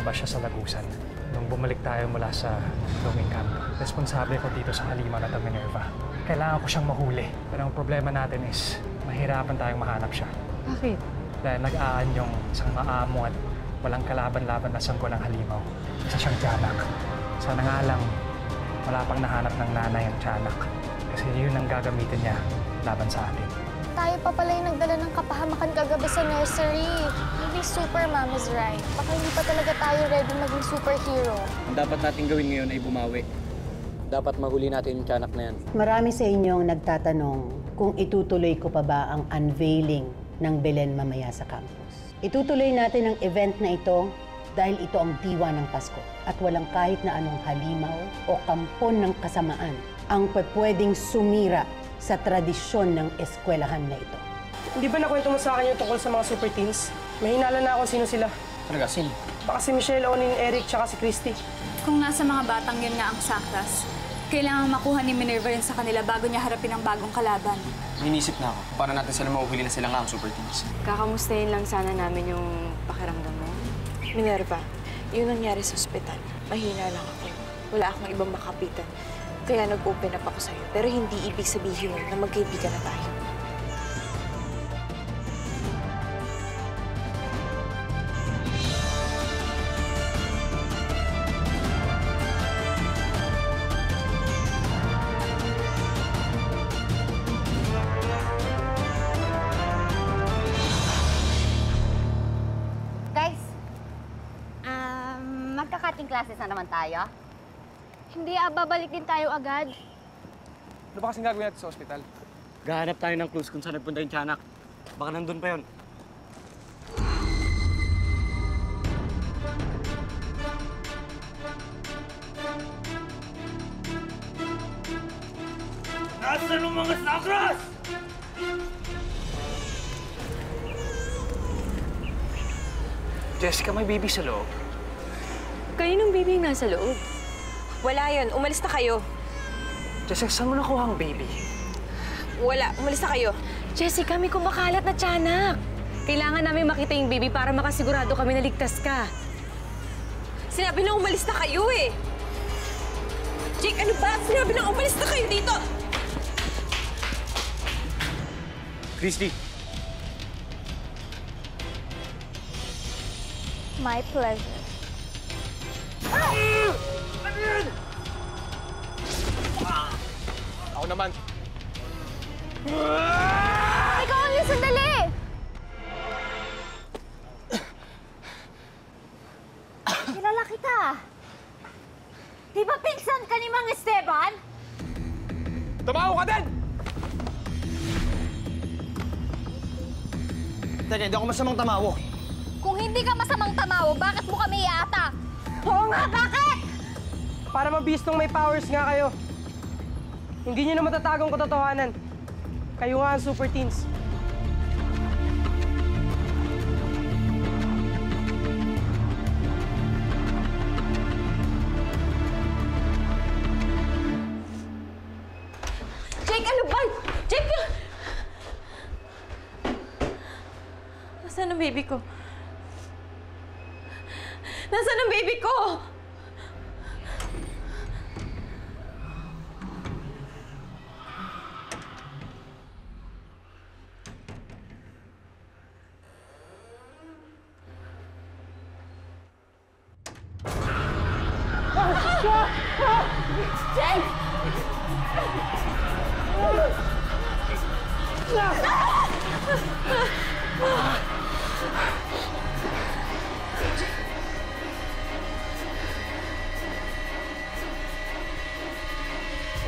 lumabas siya sa lagusan. Nung bumalik tayo mula sa roaming camp, responsable ko dito sa halimaw na Minerva. Kailangan ko siyang mahuli. Pero ang problema natin is, mahirapan tayong mahanap siya. Bakit? Dahil nag-aan yung isang maamo at walang kalaban-laban na sanggol ng halimaw. Isa siyang tiyanak. Sana nga lang, wala pang nahanap ng nanay ang tiyanak. Kasi yun ang gagamitin niya laban sa atin. Tayo pa pala yung nagdala ng kapahamakan kagabi sa nursery. Maybe super mom is right. Baka hindi pa talaga tayo ready maging superhero. Ang dapat natin gawin ngayon ay bumawi. Dapat mahuli natin yung tiyanak na yan. Marami sa inyong nagtatanong kung itutuloy ko pa ba ang unveiling ng Belen mamaya sa campus. Itutuloy natin ang event na ito dahil ito ang diwa ng Pasko at walang kahit na anong halimaw o kampon ng kasamaan ang pwedeng sumira sa tradisyon ng eskwelahan na ito. Hindi ba nakwento mo sa akin yung tungkol sa mga super teens? May hinala na ako sino sila. Talaga, sino? Baka si Michelle, Onin, Eric, tsaka si Christy. Kung nasa mga batang yun nga ang saktas, kailangan makuha ni Minerva yun sa kanila bago niya harapin ang bagong kalaban. Inisip na ako. Para natin sila mahuhuli na sila nga ang super teams. Kakamustahin lang sana namin yung pakiramdam mo. Minerva, yun nangyari sa ospital. Mahina lang ako. Wala akong ibang makapitan. Kaya nag-open up ako sa'yo. Pero hindi ibig sabihin na magkaibigan na tayo. Guys, magka-cutting classes na naman tayo. Hindi, babalik din tayo agad. Ano ba kasing gagawin natin sa ospital? Gahanap tayo ng clues kung saan nagpunta yung tiyanak. Baka nandun pa yun. Nasaan ang mga sakras? Jessica, may baby sa loob. Kaninong baby nasa loob? Wala yun. Umalis na kayo. Jessica, saan mo nakuha ang baby? Wala. Umalis na kayo. Jessica, may kumakalat na tiyanak. Kailangan namin makita yung baby para makasigurado kami na ligtas ka. Sinabi na umalis na kayo eh. Jake, ano ba? Sinabi na umalis na kayo dito. Christy! My pleasure. Ano yan? Ako naman. Ikaw ang sandali! Kilala kita. Di ba pinsan ka ni Mang Esteban? Tumawa ka din! Teka, hindi ako masamang tamawo. Kung hindi ka masamang tamawo, bakit mo kami iaata? Oo nga, bakit? Para mabistong may powers nga kayo. Hindi niyo na matatagong katotohanan. Kayo nga ang super teens. Jake, ano ba? Jake! Nasaan ang baby ko? Nasaan ang baby ko?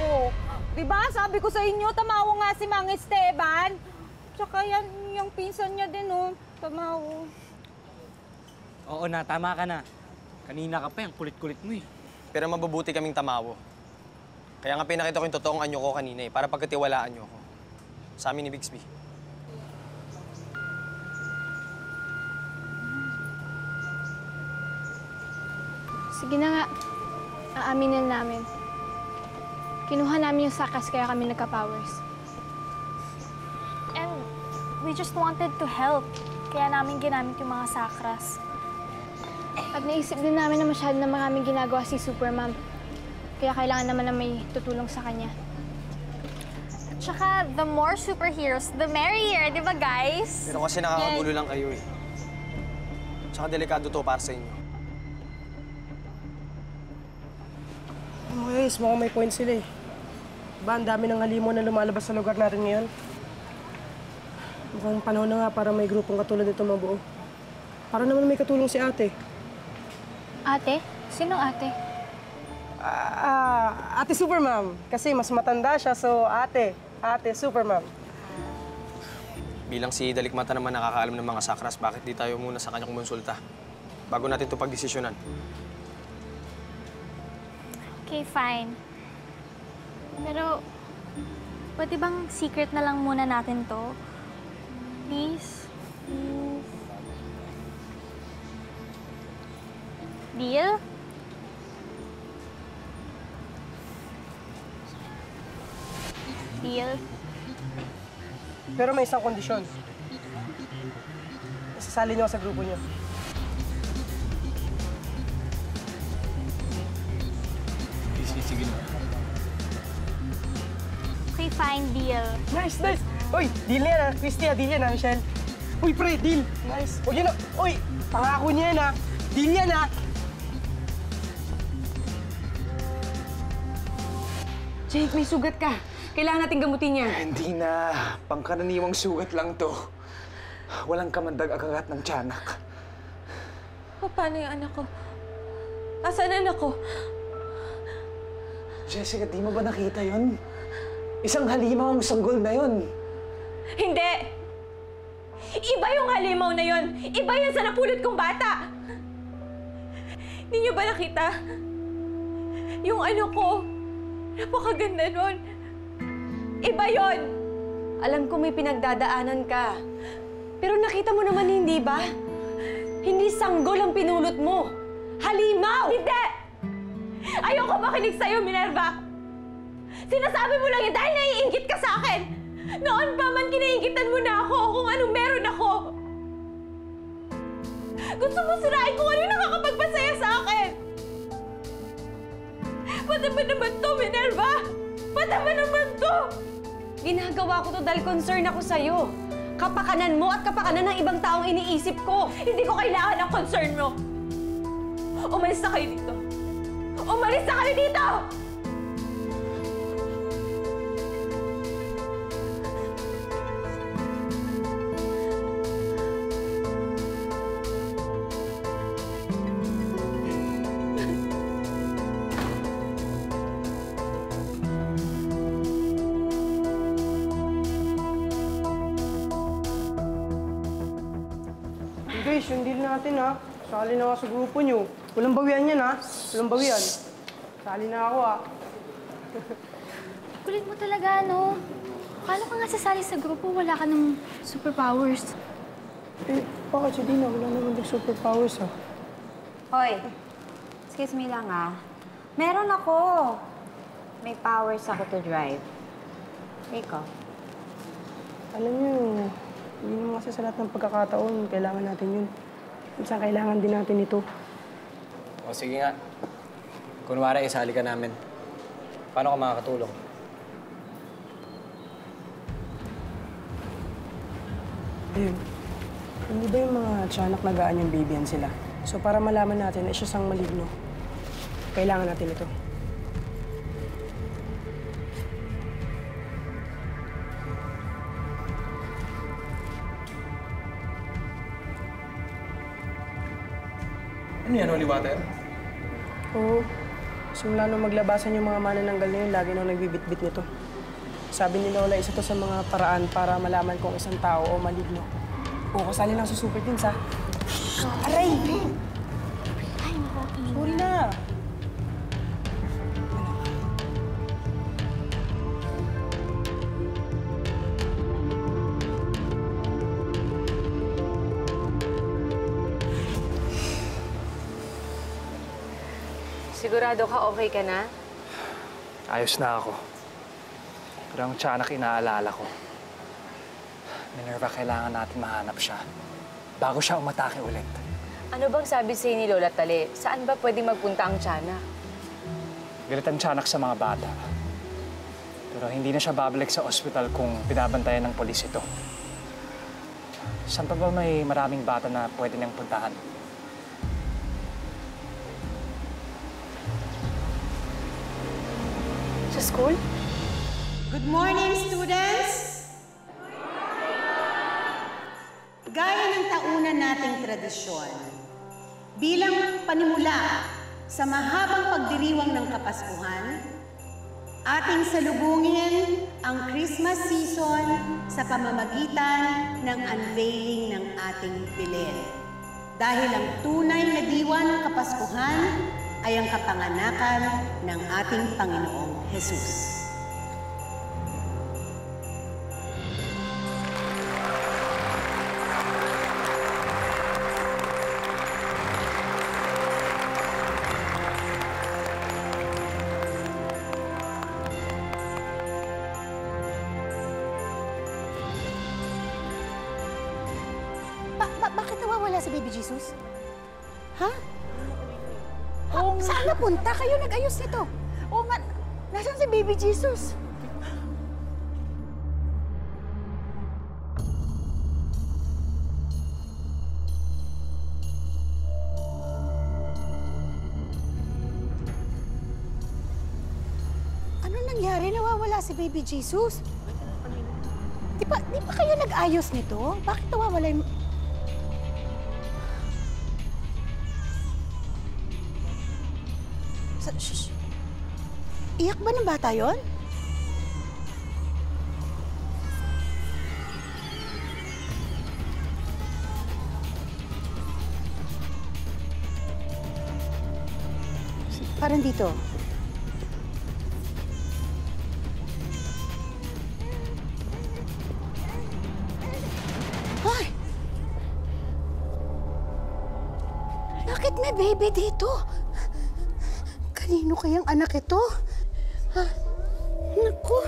Oh, di ba? Sabi ko sa inyo, tamawo nga si Mang Esteban. Tsaka yan, yung pinsan niya din, oh. Tamawo. Oo na, tama ka na. Kanina ka pa, ang kulit-kulit mo eh. Pero mabubuti kaming tamawo. Kaya nga pinakita ko yung totoong anyo ko kanina eh, para pagkatiwalaan niyo ako. Sa amin ni Bixby. Sige na nga. Aaminin namin. Kinuha namin yung sakas kaya kami nagka-powers. And we just wanted to help. Kaya namin ginamit yung mga sakras. At naisip din namin na masyado na maraming ginagawa si Supermom. Kaya kailangan naman na may tutulong sa kanya. Tsaka, the more superheroes, the merrier, di ba guys? Pero kasi nakakagulo lang kayo eh. Tsaka delikado to para sa inyo. Guys, mukhang may point sila eh. Ba, ang dami ng halimaw na lumalabas sa lugar natin ngayon. Mukhang panahon na nga para may grupong katulad nito mabuo. Para naman may katulong si ate. Ate? Sinong ate? Ate Supermom. Kasi mas matanda siya, so ate. Ate Supermom. Bilang si Dalikmata naman nakakaalam ng mga sakras, bakit di tayo muna sa kanya kumonsulta? Bago natin ito pagdesisyonan. Okay, fine. Pero, pwede bang secret na lang muna natin to? Please? Please? Deal? Deal? Pero may isang kondisyon. Isasali niyo ako sa grupo niyo. Sige na. Okay, fine. Deal. Nice, nice! Uy, deal yan ha. Christy ha, deal yan ha, Michelle. Uy, pre, deal! Nice. Huwag yun ha. Uy, pangako niya yan ha. Deal yan ha. Jake, may sugat ka. Kailangan natin gamutin niya. Hindi na. Pangkaraniwang sugat lang to. Walang kamandag akagat ng tiyanak. Paano yung anak ko? Nasaan anak ko? Jessica, di mo ba nakita yun? Isang halimaw ang sanggol na yun. Hindi! Iba yung halimaw na yun! Iba yan sa napulot kong bata! Hindi niyo ba nakita? Yung ano ko, napakaganda nun. Iba yon. Alam ko may pinagdadaanan ka. Pero nakita mo naman, hindi ba? Hindi sanggol ang pinulot mo. Halimaw! Hindi! Ayoko makinig sa'yo, Minerva! Sinasabi mo lang yun dahil naiinggit ka sa akin! Noon pa man kinaingitan mo na ako kung anong meron ako! Gusto mo sirain kung ano yung nakakapagpasaya sa akin! Pati ba naman to, Minerva? Pati ba naman to? Ginagawa ko to dahil concern ako sa'yo. Kapakanan mo at kapakanan ng ibang taong iniisip ko. Hindi ko kailangan ng concern mo! Umalis na kayo dito! Umalis na kayo dito! Guys, yung deal natin ha. Sali na ako sa grupo niyo. Walang bawian yan ha. Walang bawian. Sali na ako ha. Kulit mo talaga, no? Paano ka nga sasali sa grupo? Wala ka ng superpowers. Eh, bakit si Dina? Wala naman din superpowers ha. Hoy, excuse me lang ah. Meron ako. May powers ako to drive. Ikaw? Alam niyo, hindi naman kasi sa lahat ng pagkakataon, kailangan natin yun. Minsan kailangan din natin ito. O sige nga. Kunwari, isali ka namin. Paano ka makakatulong? Ayun. Hindi ba yung mga tiyanak nagaan yung baby yan sila? So para malaman natin na siya sang maligno, kailangan natin ito. Ano yan, holy water? Oo. Simula nung maglabasan yung mga manananggal na yun, lagi nung nagbibitbit nito. Sabi ni Lola, isa to sa mga paraan para malaman kung isang tao o maligno. Oo, kasali lang sa Super Teens, ha? Aray! Ay, nako. Sorry na! Sigurado ka okay ka na? Ayos na ako. Pero ang tiyanak inaalala ko. Minerva, kailangan natin mahanap siya bago siya umatake ulit. Ano bang sabi sa'yo ni Lola Tale? Saan ba pwede magpunta ang tiyanak? Galit ang tiyanak sa mga bata. Pero hindi na siya babalik sa ospital kung binabantayan ng polis ito. Saan pa ba may maraming bata na pwede niyang puntahan? Sa school? Good morning, students! Gaya ng taunan nating tradisyon, bilang panimula sa mahabang pagdiriwang ng Kapaskuhan, ating salubungin ang Christmas season sa pamamagitan ng unveiling ng ating Belen. Dahil ang tunay na diwa ng Kapaskuhan ay ang kapanganakan ng ating Panginoong Jesus. Bakit nawawala si Baby Jesus? Ha? Saan napunta? Kayo nag-ayos nito. Oo nga, nasaan si Baby Jesus? Ano nangyari? Nawawala si Baby Jesus? Di ba kayo nag-ayos nito? Bakit nawawala yung... Shh. Iyak ba ng bata yon? Parang dito. Ay! Bakit may baby dito? Kanino kayang anak ito? Ha? Naku!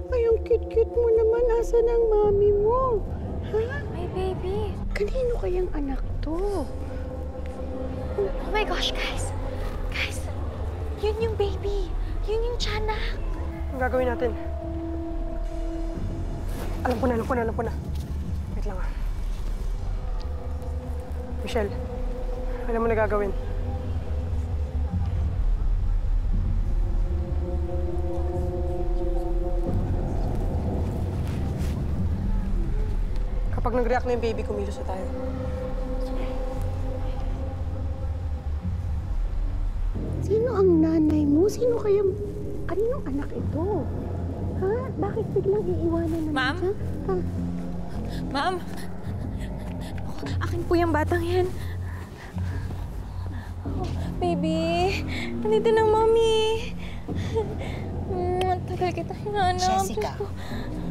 Ay, ang cute-cute mo naman. Asan ang mami mo? Ha? My baby. Kanino kayang anak to? Oh my gosh, guys. Guys, yun yung baby. Yun yung tiyanak. Ang gagawin natin? Alam ko na. Wait lang ah. Michelle, alam mo na gagawin. Kapag nag-react na yung baby, kumilos na tayo. Sino ang nanay mo? Sino kayang... Kaninong anak ito? Ha? Bakit biglang iiwanan na Ma'am? siya? Ha? Ma'am? Akin po yung batang yan. Oh, baby, nandito na, Mommy. Tagal kita hinahanap.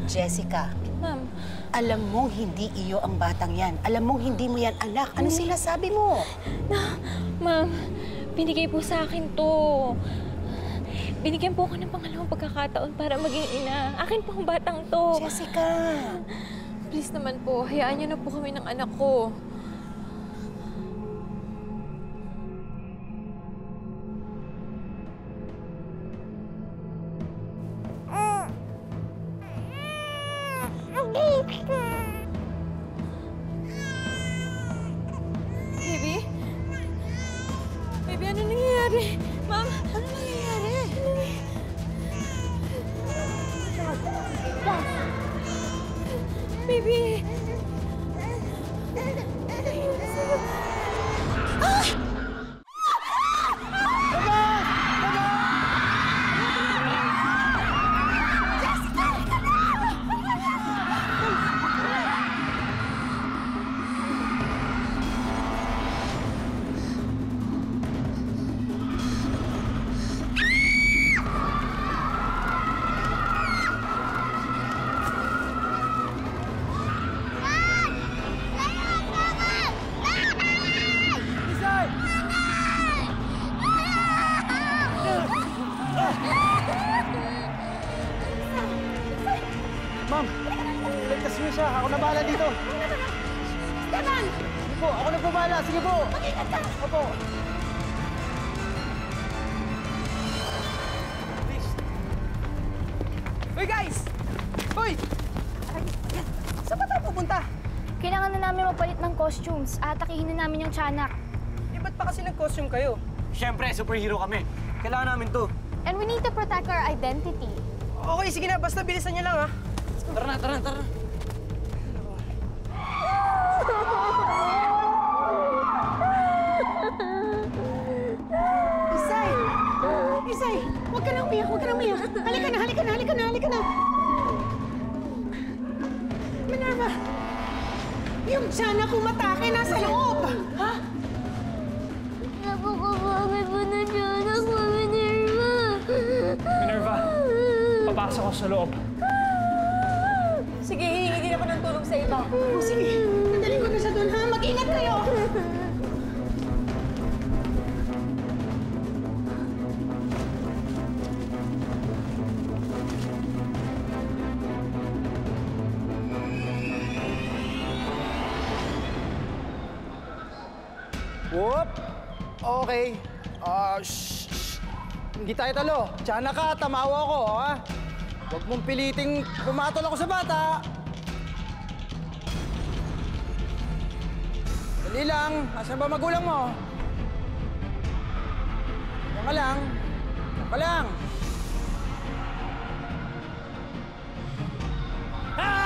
Jessica. Ma'am. Alam mong hindi iyo ang batang yan. Alam mong hindi mo yan anak. Ano sinasabi mo? Ma'am, binigay po sa akin to. Binigyan po ako ng pangalawang pagkakataon para maging ina. Akin po ang batang to. Jessica! Please naman po, hayaan niyo na po kami ng anak ko. Baby? Baby, ano nangyayari? Ma'am, ano nangyayari? Baby! Ma'am, ligtas niyo siya. Ako na bahala dito. Stefan! Sige po, ako na po bahala. Sige po. Mag-ingat ka! Opo. Hoy, guys! Hoy! Saan ba tayo pupunta? Kailangan na namin magpalit ng costumes. Atakihin na namin yung tiyanak. Eh, ba't pa kasi nag-costume kayo? Siyempre, superhero kami. Kailangan namin to. And we need to protect our identity. Okay, sige na. Basta bilisan niyo lang, ha? Tara na, tara na, tara na. Isay! Isay! Huwag ka na umiyak, huwag ka na umiyak. Halika na, halika na, halika na, halika na. Minerva! Yung tiyanak umatake nasa loob! Ha? Napakabangit mo na tiyanak mo, Minerva. Minerva, papasok ko sa loob. Sige, hihingi din ako ng tulong sa iba. Oh, sige, nandali ko na siya doon, ha? Mag-ingat kayo! Whoop! Okay. Shh. Hindi tayo talo. Tiyanak ka, tamawa ko, ha? Huwag mong piliting pumatol ako sa bata. Dali lang. Nasaan ba magulang mo? Diyan ka lang. Diyan ka lang. Ah!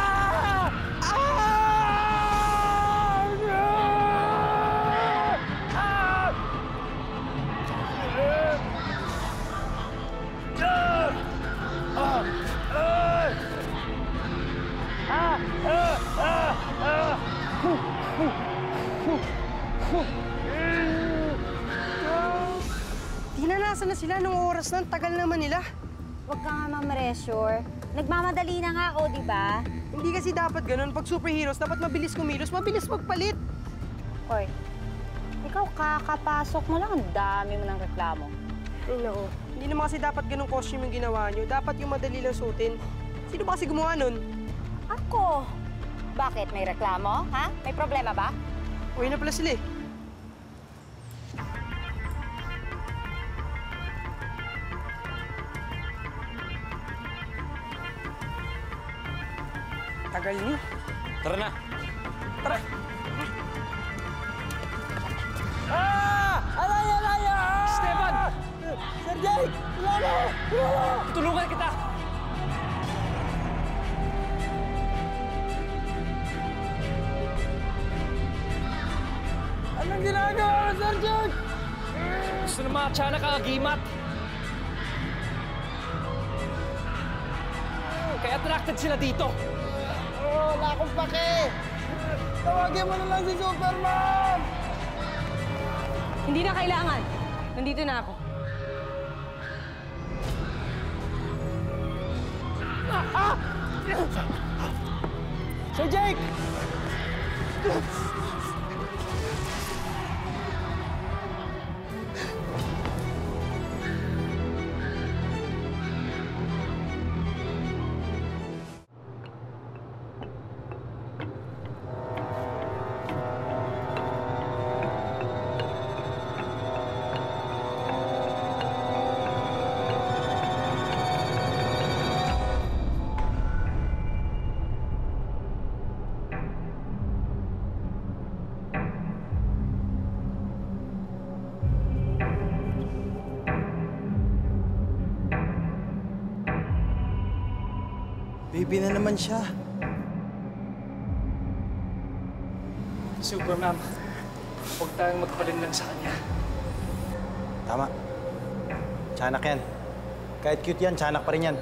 Tinanasan na sila nung oras na. Tagal naman nila. Huwag ka nga ma-pressure. Nagmamadali na nga ako, di ba? Hindi kasi dapat ganun. Pag superheroes, dapat mabilis kumilos, mabilis magpalit. Hoy, ikaw kakapasok mo lang. Ang dami mo ng reklamo. Ay, nako. Hindi naman kasi dapat ganung costume yung ginawa nyo. Dapat yung madali lang suotin. Sino ba kasi gumawa nun? Ako? Bakit? May reklamo? Ha? May problema ba? Uwi na pala sila eh. Tagal nyo. Tara na. Tara! Alaya! Stefan! Sir Jake! Tulungan mo! Tutulungan kita! Anong ginagawa mo, Sir Jake? Gusto ng mga tiyanak ang agimat. Kaya attracted sila dito. Wala akong pake! Tawagin mo na lang si Superman! Hindi na kailangan. Nandito na ako. Sir Jake! Baby na naman siya. Super, ma'am. Huwag tayong magpalinlang sa kanya. Tama. Tiyanak yan. Kahit cute yan, tiyanak pa rin yan.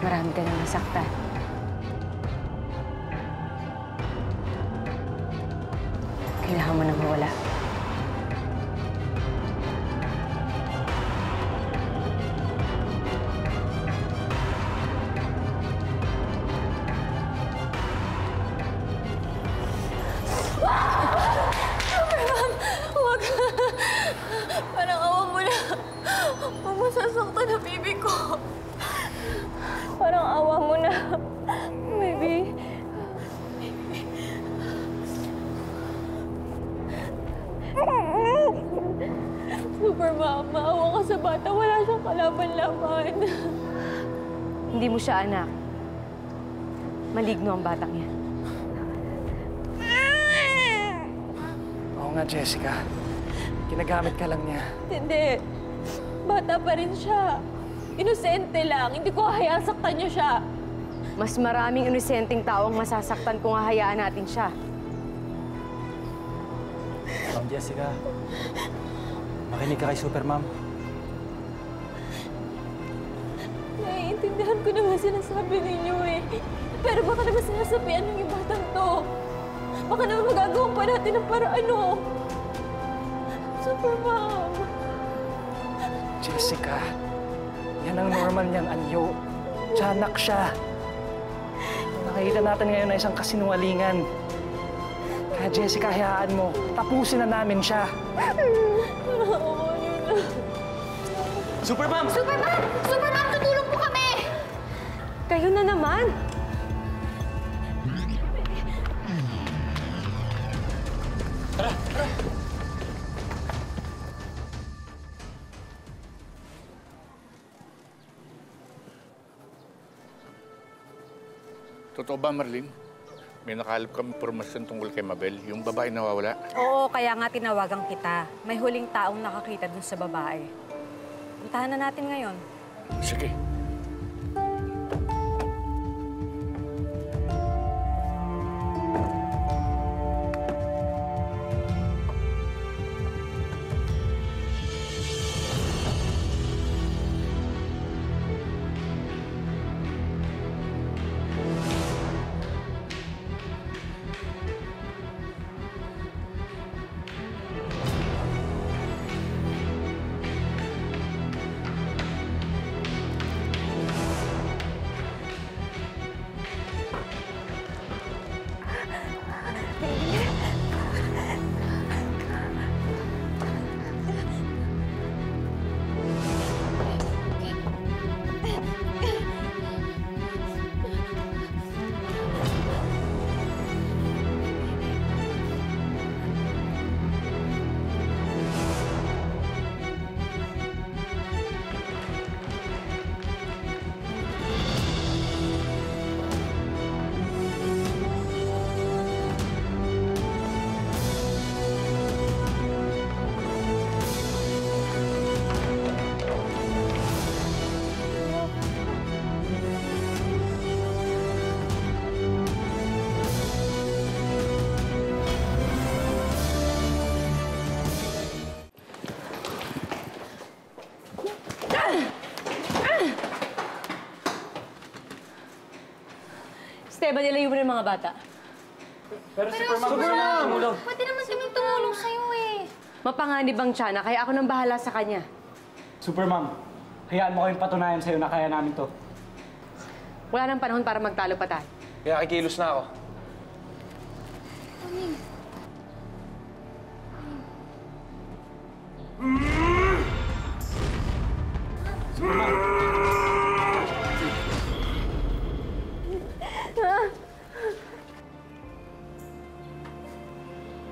Marami ka nang nasaktan. Kailangan mo nang mawala. Nasasaktan na baby ko. Parang awa mo na. Baby. Super Mom, maawa ka sa bata. Wala siyang kalaban-laban. Hindi mo siya anak. Maligno ang batang yan. Oo nga, Jessica. Ginagamit ka lang niya. Hindi. Bata pa rin siya. Inosente lang. Hindi ko hayaan saktan niya siya. Mas maraming inosenteng tao ang masasaktan kung hahayaan natin siya. Ma'am Jessica, makinig ka kay Super Mom. Naiintindihan ko naman sinasabi ninyo eh. Pero baka naman sinasabihan ng yung batang to. Baka naman magagawa pa natin ng paraan, no? Super Mom. Jessica, yan ang normal niyang anyo. Tiyanak siya. Nakikita natin ngayon na isang kasinungalingan. Kaya Jessica, hayaan mo. Tapusin na namin siya. Super Mom! Super Mom! Super Mom, tutulong po kami! Kayo na naman! Tara! Tara! Totoo ba, Marlene? May nakalap kami impormasyon tungkol kay Mabel, yung babae nawawala. Oo, kaya nga tinawagan kita. May huling taong nakakita dun sa babae. Puntahan na natin ngayon. Sige. Esteban, nilayo mo na yung mga bata. Pero Super Mom! Pwede naman kaming tumulong sa'yo eh. Mapanganib ang tiyanak, kaya ako nang bahala sa kanya. Super Mom, hayaan mo kayong patunayan sa'yo na kaya namin to. Wala nang panahon para magtalo pa tayo. Kaya kikilos na ako. Super Mom!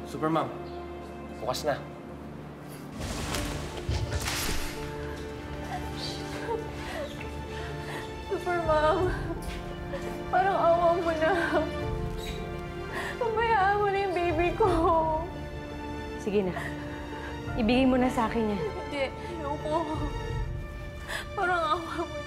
Super Mom, bukas na. Super Mom, parang awa mo na. Pabayaan mo na yung baby ko. Sige na. Ibigay mo na sa akin yan. Hindi, ayoko. Parang awa mo na.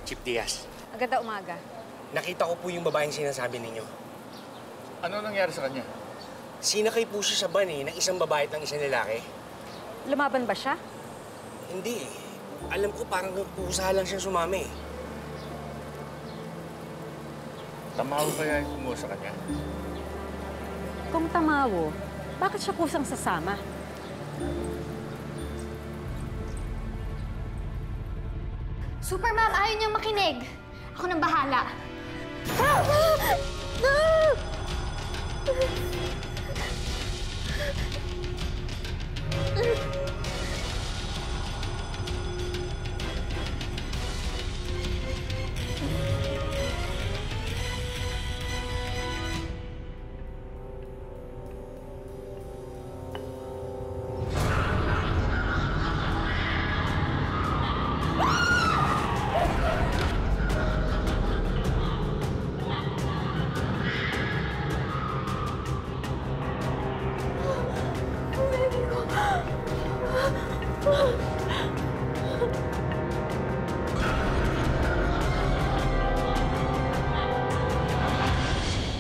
Chief Diaz, Agad na umaga. nakita ko po yung babaeng sinasabi ninyo. Ano nangyari sa kanya? Sinakay po siya sa van ng isang babae at ng isang lalaki. Lumaban ba siya? Hindi eh. Alam ko parang kusa lang siya sumami. Tamaw kaya yung kumuha sa kanya? Kung tamawo, bakit siya kusang sasama? Super Mom, ayaw niyang makinig. Ako nang bahala.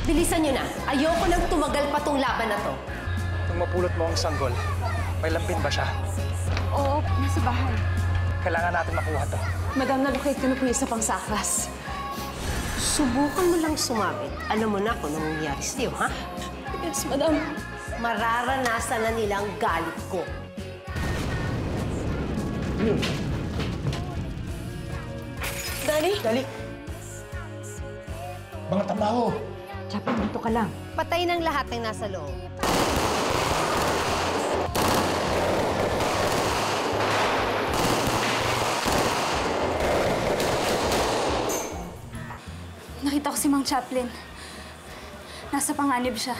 Bilisan niyo na. Ayoko nang tumagal pa tong laban na to. Nung mapulot mo ang sanggol, may lampin ba siya? Oo, nasa bahay. Kailangan natin makuha to. Madam, nalocate ko na po yung isa pang sakras. Subukan mo lang sumabit. Alam mo na kung anong nangyayari sa'yo, ha? Yes, Madam. Mararanasan na nila ang galit ko. Dali! Dali! Mga tamaho! Chaplin, dito ka lang. Patay ng lahat ng nasa loob. Nakita ko si Mang Chaplin. Nasa panganib siya.